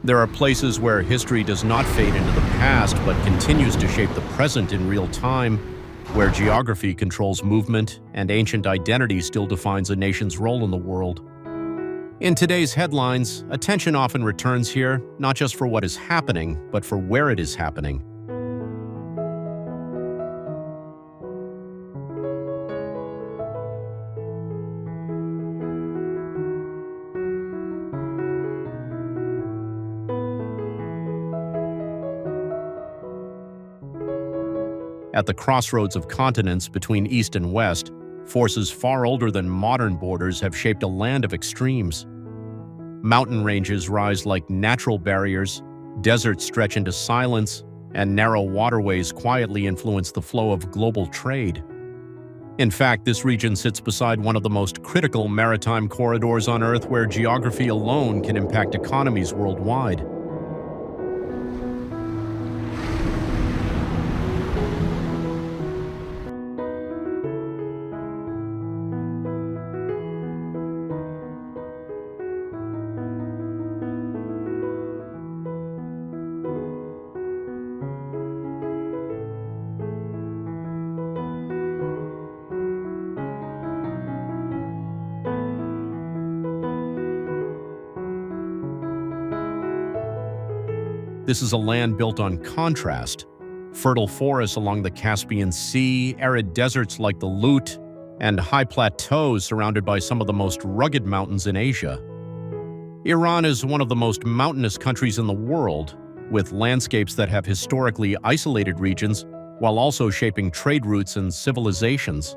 There are places where history does not fade into the past but continues to shape the present in real time, where geography controls movement and ancient identity still defines a nation's role in the world. In today's headlines, attention often returns here, not just for what is happening, but for where it is happening. At the crossroads of continents between East and West, forces far older than modern borders have shaped a land of extremes. Mountain ranges rise like natural barriers, deserts stretch into silence, and narrow waterways quietly influence the flow of global trade. In fact, this region sits beside one of the most critical maritime corridors on Earth, where geography alone can impact economies worldwide. This is a land built on contrast: fertile forests along the Caspian Sea, arid deserts like the Lut, and high plateaus surrounded by some of the most rugged mountains in Asia. Iran is one of the most mountainous countries in the world, with landscapes that have historically isolated regions while also shaping trade routes and civilizations.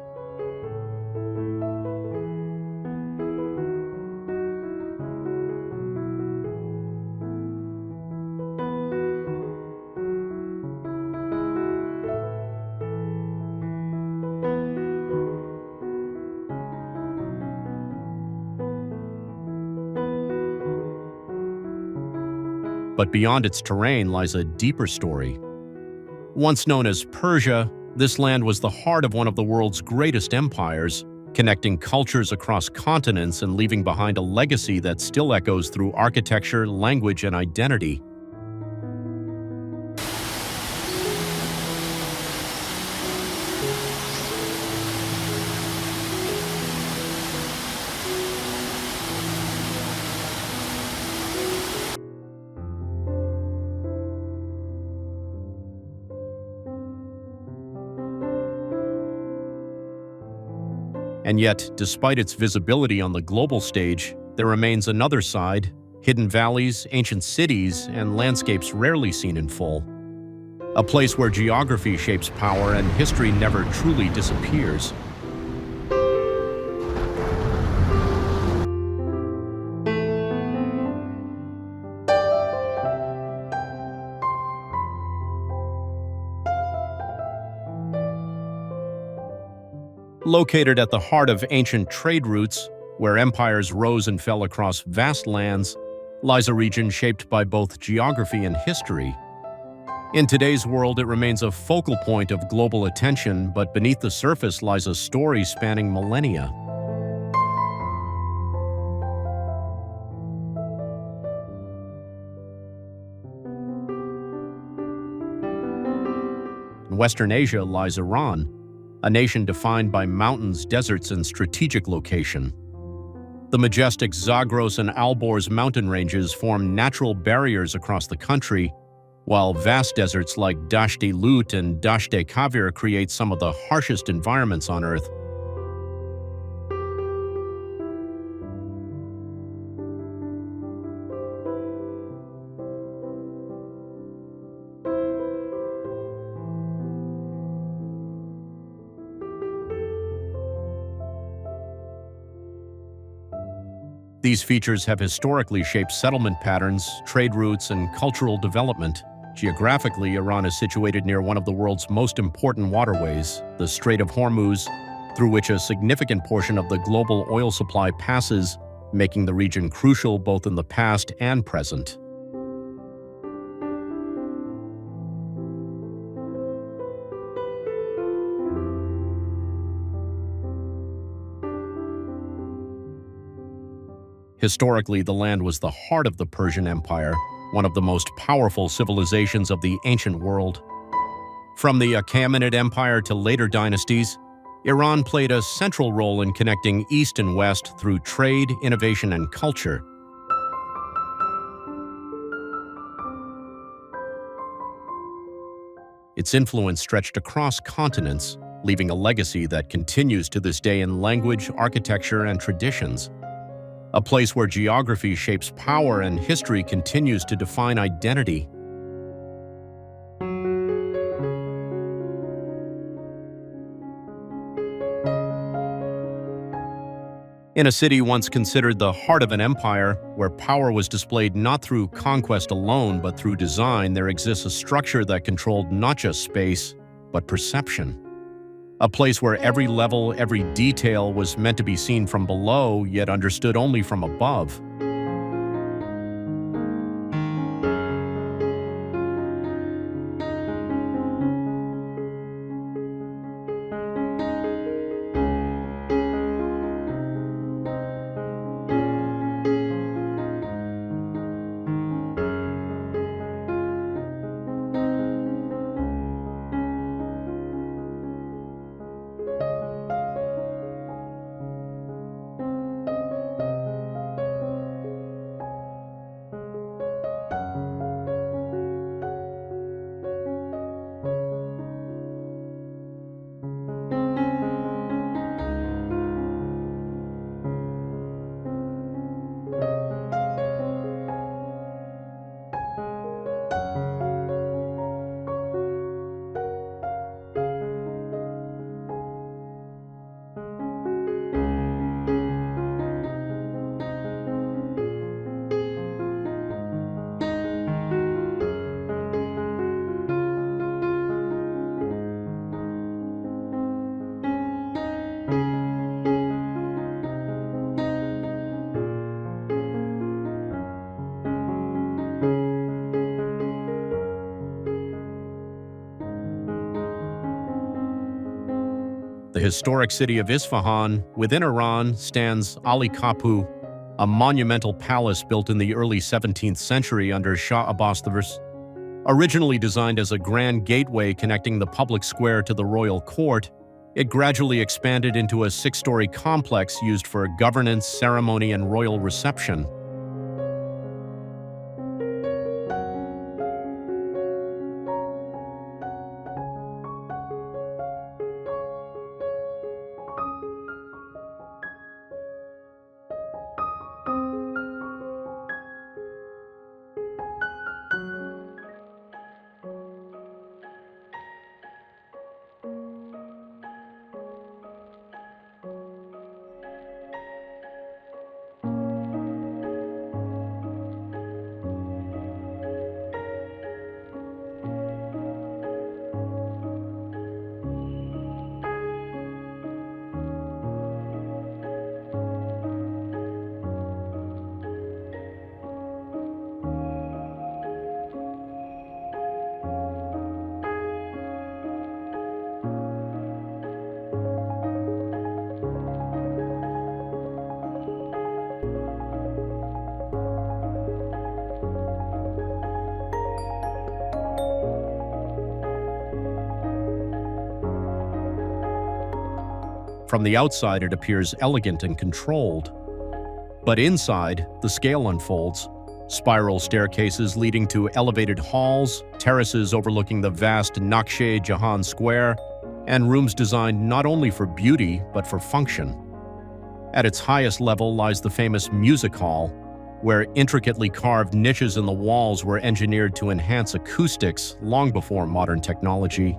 But beyond its terrain lies a deeper story. Once known as Persia, this land was the heart of one of the world's greatest empires, connecting cultures across continents and leaving behind a legacy that still echoes through architecture, language, and identity. And yet, despite its visibility on the global stage, there remains another side: hidden valleys, ancient cities, and landscapes rarely seen in full. A place where geography shapes power and history never truly disappears. Located at the heart of ancient trade routes, where empires rose and fell across vast lands, lies a region shaped by both geography and history. In today's world, it remains a focal point of global attention, but beneath the surface lies a story spanning millennia. In Western Asia lies Iran, a nation defined by mountains, deserts, and strategic location. The majestic Zagros and Alborz mountain ranges form natural barriers across the country, while vast deserts like Dasht-e Lut and Dasht-e Kavir create some of the harshest environments on Earth. These features have historically shaped settlement patterns, trade routes, and cultural development. Geographically, Iran is situated near one of the world's most important waterways, the Strait of Hormuz, through which a significant portion of the global oil supply passes, making the region crucial both in the past and present. Historically, the land was the heart of the Persian Empire, one of the most powerful civilizations of the ancient world. From the Achaemenid Empire to later dynasties, Iran played a central role in connecting East and West through trade, innovation, and culture. Its influence stretched across continents, leaving a legacy that continues to this day in language, architecture, and traditions. A place where geography shapes power and history continues to define identity. In a city once considered the heart of an empire, where power was displayed not through conquest alone but through design, there exists a structure that controlled not just space, but perception. A place where every level, every detail was meant to be seen from below, yet understood only from above. The historic city of Isfahan, within Iran, stands Ali Kappu, a monumental palace built in the early 17th century under Shah Abbas I. Originally designed as a grand gateway connecting the public square to the royal court, it gradually expanded into a six-story complex used for governance, ceremony, and royal reception. From the outside, it appears elegant and controlled. But inside, the scale unfolds. Spiral staircases leading to elevated halls, terraces overlooking the vast Nakshe Jahan Square, and rooms designed not only for beauty, but for function. At its highest level lies the famous music hall, where intricately carved niches in the walls were engineered to enhance acoustics long before modern technology.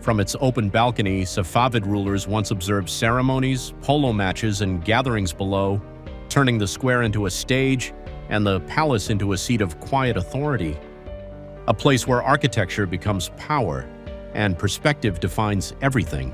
From its open balcony, Safavid rulers once observed ceremonies, polo matches, and gatherings below, turning the square into a stage and the palace into a seat of quiet authority. A place where architecture becomes power and perspective defines everything.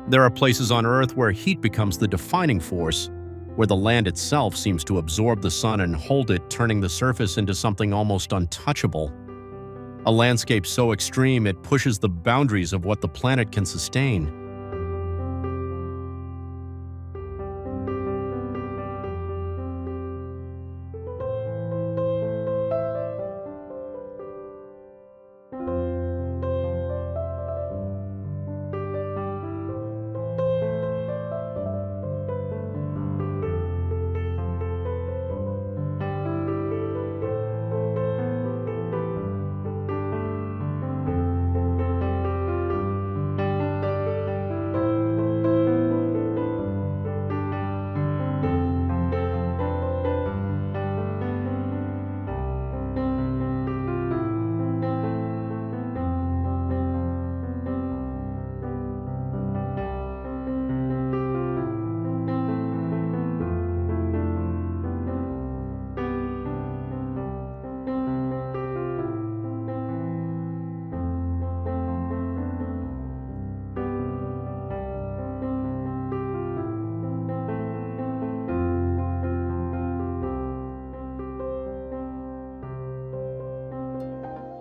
There are places on Earth where heat becomes the defining force, where the land itself seems to absorb the sun and hold it, turning the surface into something almost untouchable. A landscape so extreme it pushes the boundaries of what the planet can sustain.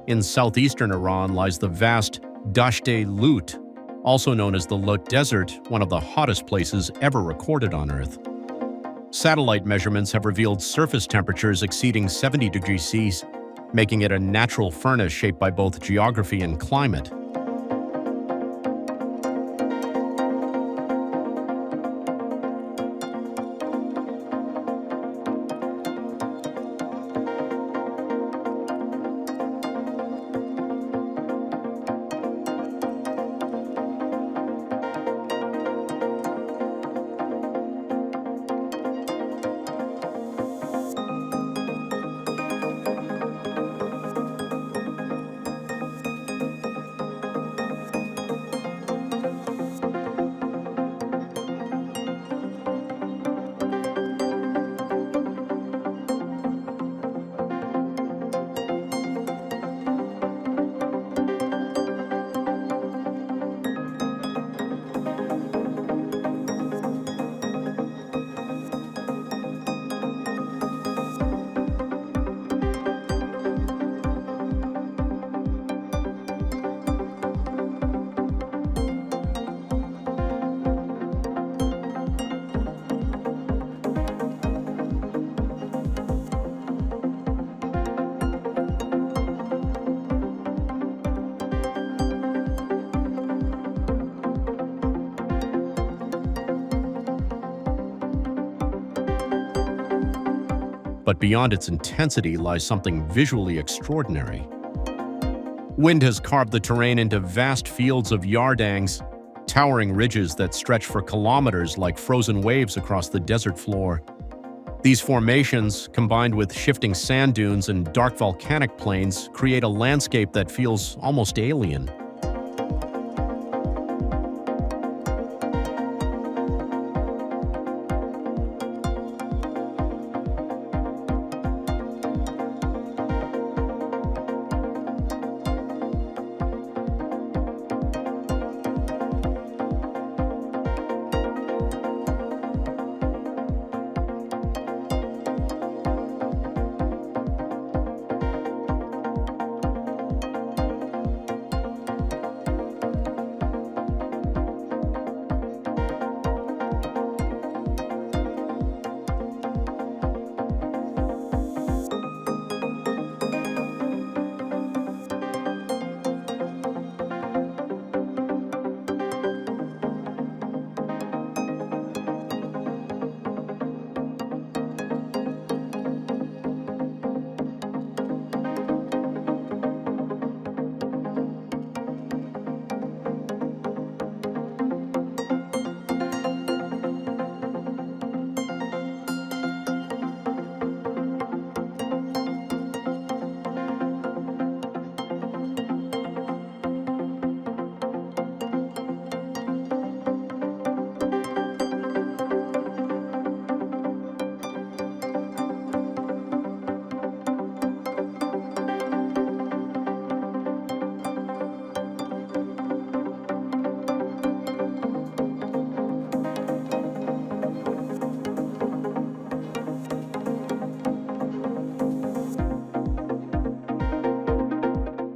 In southeastern Iran lies the vast Dasht-e Lut, also known as the Lut Desert, one of the hottest places ever recorded on Earth. Satellite measurements have revealed surface temperatures exceeding 70 degrees C, making it a natural furnace shaped by both geography and climate. But beyond its intensity lies something visually extraordinary. Wind has carved the terrain into vast fields of yardangs, towering ridges that stretch for kilometers like frozen waves across the desert floor. These formations, combined with shifting sand dunes and dark volcanic plains, create a landscape that feels almost alien.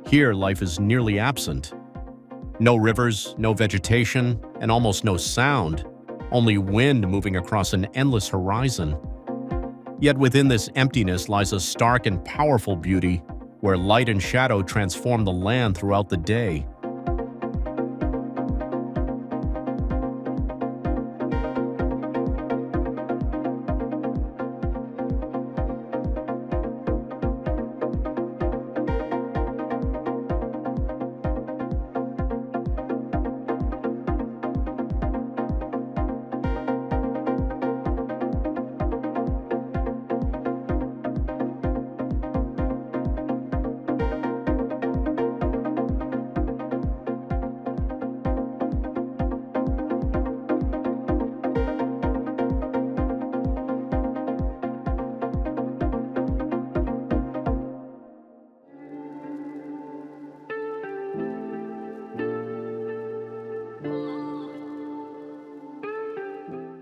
Here, life is nearly absent. No rivers, no vegetation, and almost no sound, only wind moving across an endless horizon. Yet within this emptiness lies a stark and powerful beauty, where light and shadow transform the land throughout the day.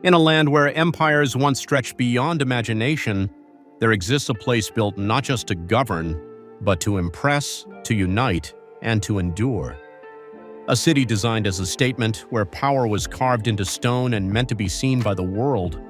In a land where empires once stretched beyond imagination, there exists a place built not just to govern, but to impress, to unite, and to endure. A city designed as a statement where power was carved into stone and meant to be seen by the world.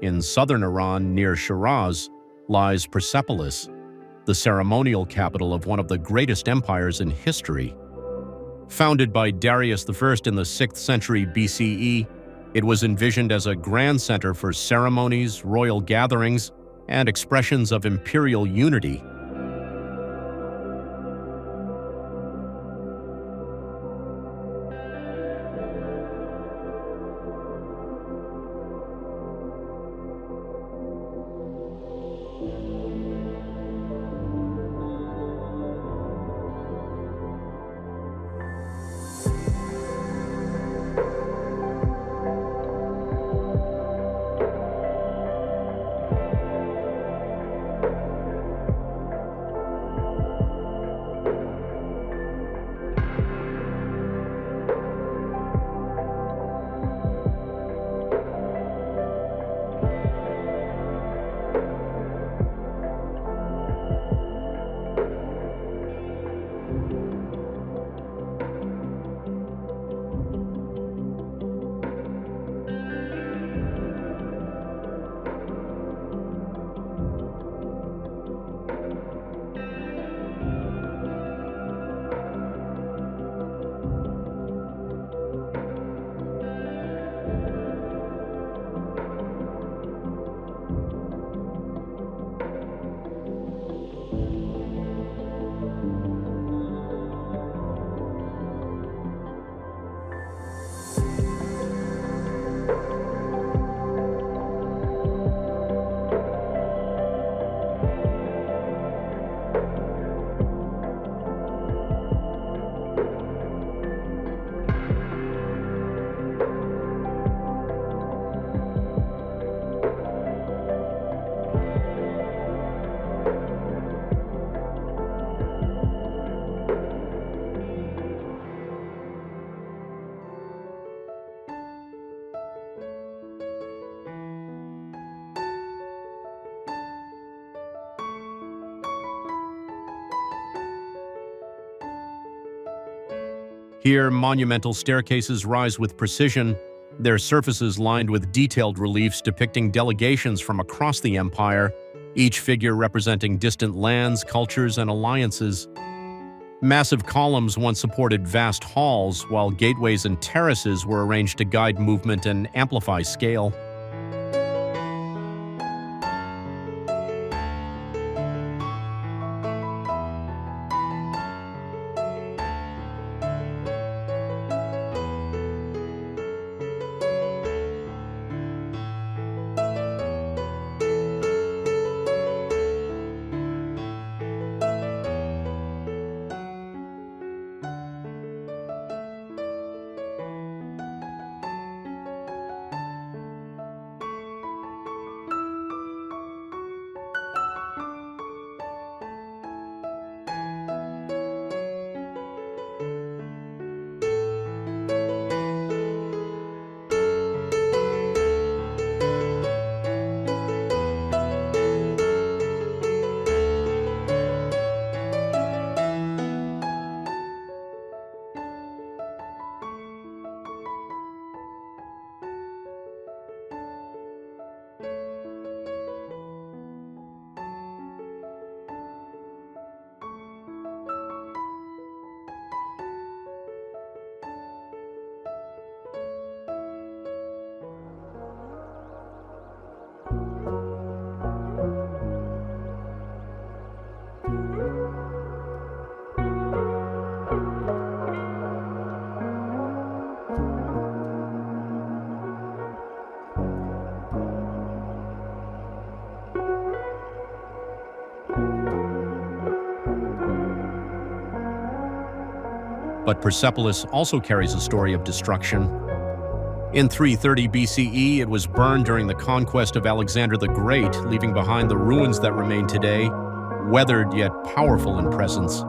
In southern Iran, near Shiraz, lies Persepolis, the ceremonial capital of one of the greatest empires in history. Founded by Darius I in the 6th century BCE, it was envisioned as a grand center for ceremonies, royal gatherings, and expressions of imperial unity. Here, monumental staircases rise with precision, their surfaces lined with detailed reliefs depicting delegations from across the empire, each figure representing distant lands, cultures, and alliances. Massive columns once supported vast halls, while gateways and terraces were arranged to guide movement and amplify scale. But Persepolis also carries a story of destruction. In 330 BCE, it was burned during the conquest of Alexander the Great, leaving behind the ruins that remain today, weathered yet powerful in presence.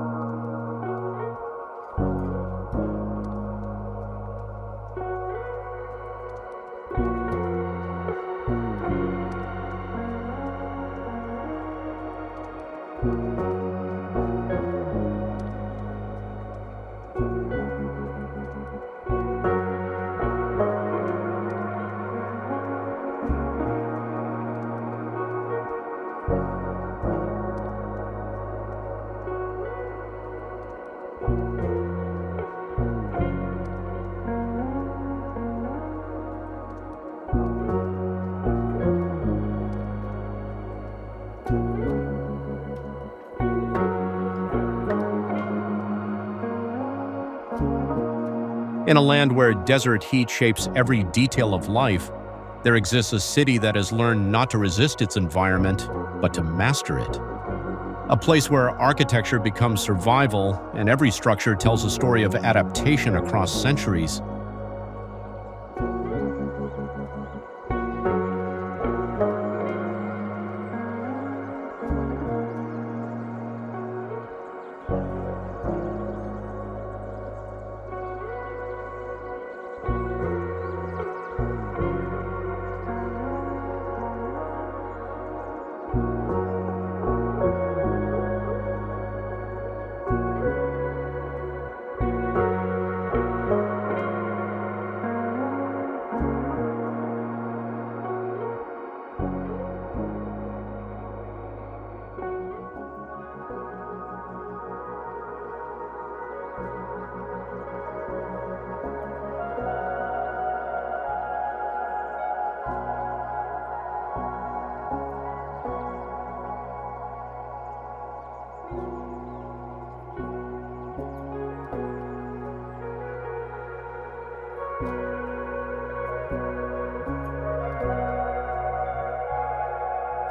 In a land where desert heat shapes every detail of life, there exists a city that has learned not to resist its environment, but to master it. A place where architecture becomes survival and every structure tells a story of adaptation across centuries.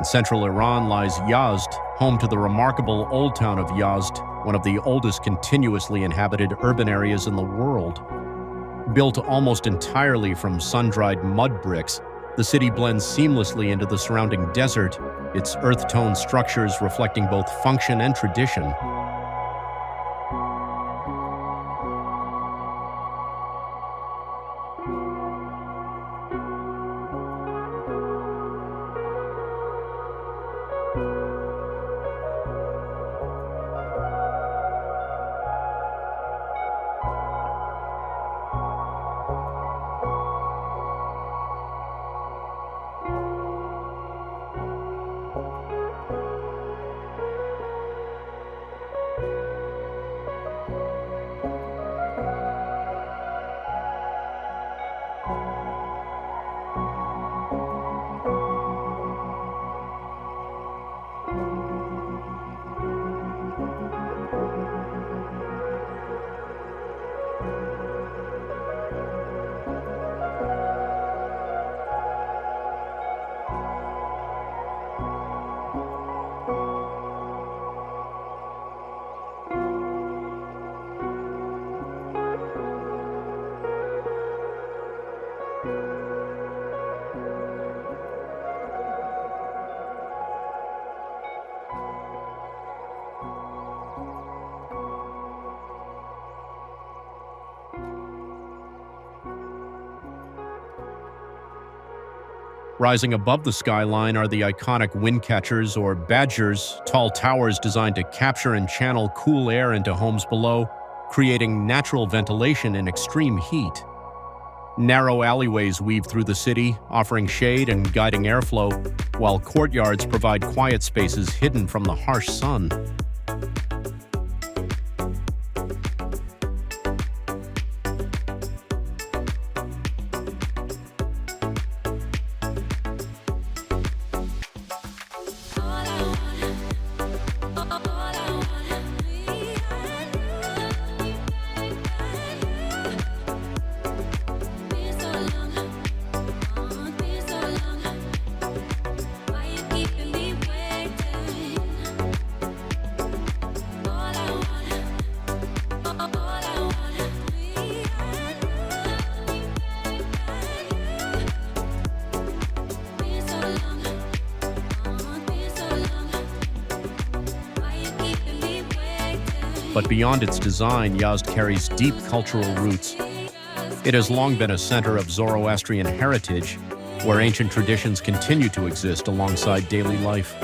In central Iran lies Yazd, home to the remarkable Old Town of Yazd, one of the oldest continuously inhabited urban areas in the world. Built almost entirely from sun-dried mud bricks, the city blends seamlessly into the surrounding desert, its earth-tone structures reflecting both function and tradition. Rising above the skyline are the iconic wind catchers or badgers, tall towers designed to capture and channel cool air into homes below, creating natural ventilation in extreme heat. Narrow alleyways weave through the city, offering shade and guiding airflow, while courtyards provide quiet spaces hidden from the harsh sun. But beyond its design, Yazd carries deep cultural roots. It has long been a center of Zoroastrian heritage, where ancient traditions continue to exist alongside daily life.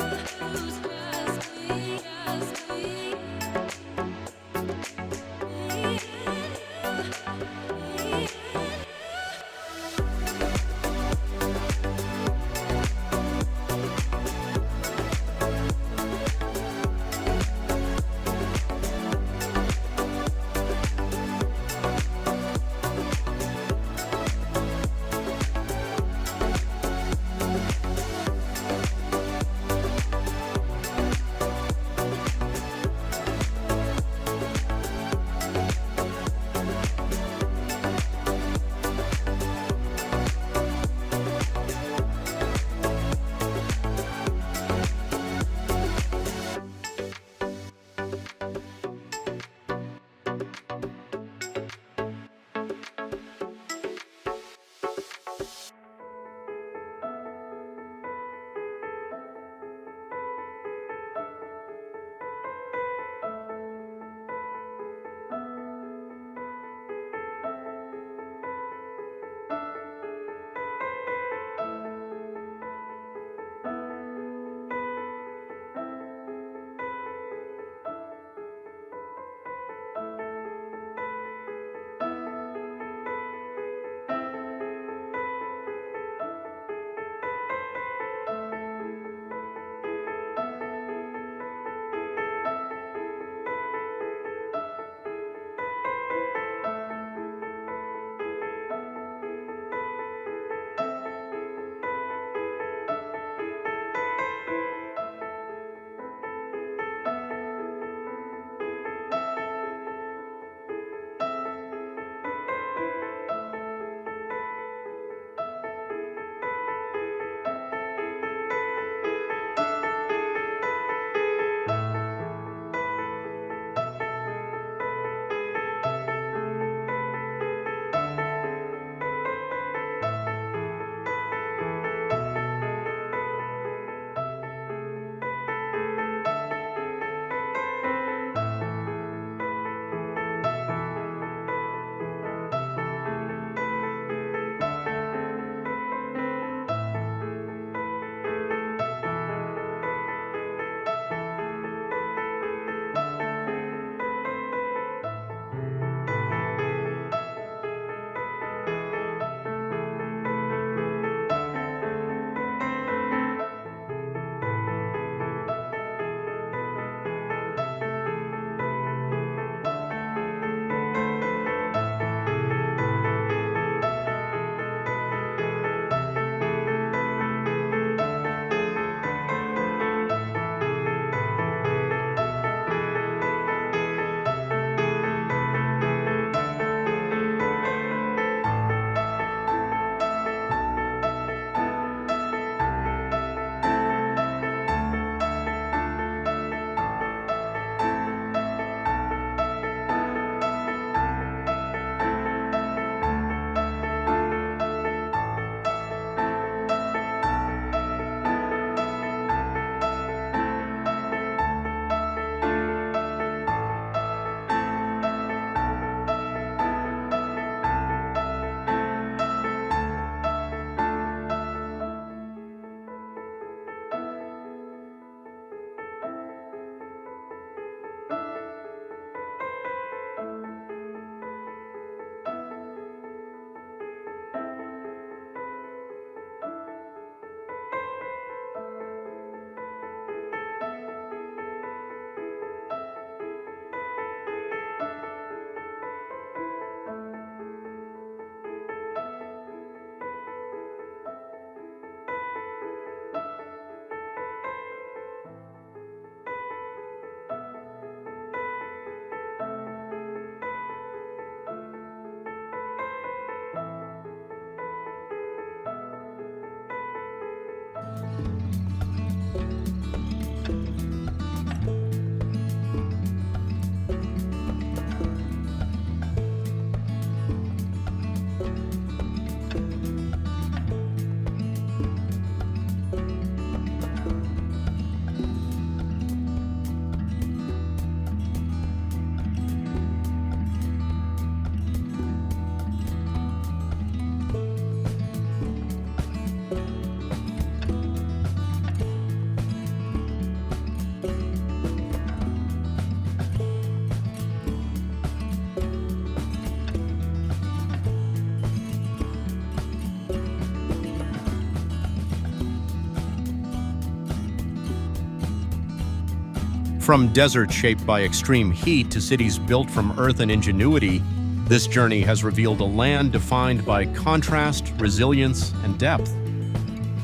From deserts shaped by extreme heat to cities built from earth and ingenuity, this journey has revealed a land defined by contrast, resilience, and depth.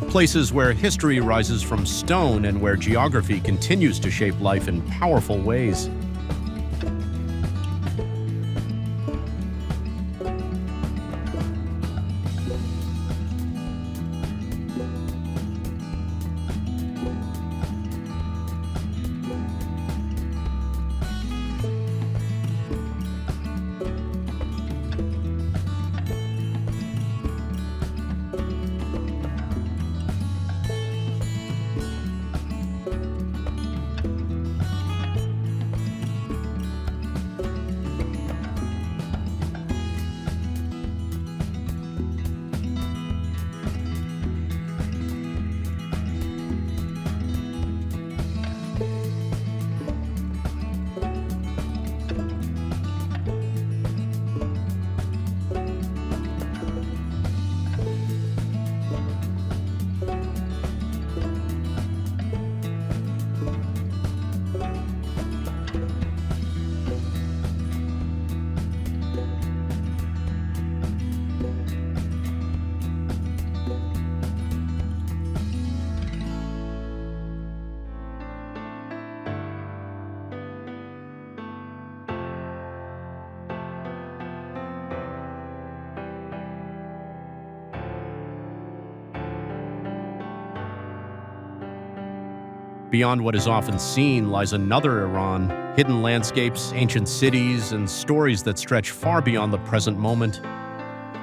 Places where history rises from stone and where geography continues to shape life in powerful ways. Beyond what is often seen lies another Iran, hidden landscapes, ancient cities, and stories that stretch far beyond the present moment.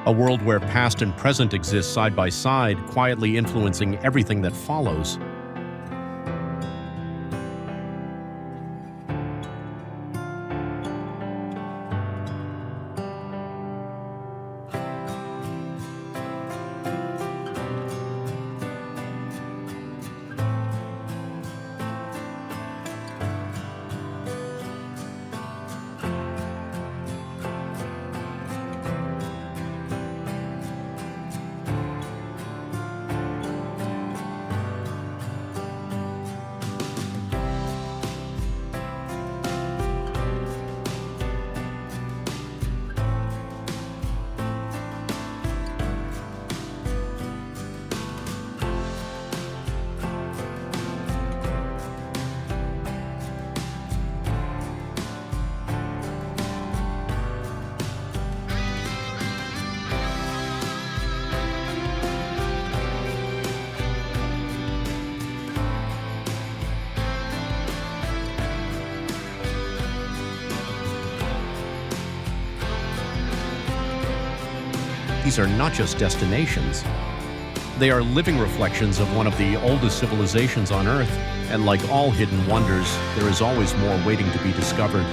A world where past and present exist side by side, quietly influencing everything that follows. These are not just destinations. They are living reflections of one of the oldest civilizations on Earth, and like all hidden wonders, there is always more waiting to be discovered.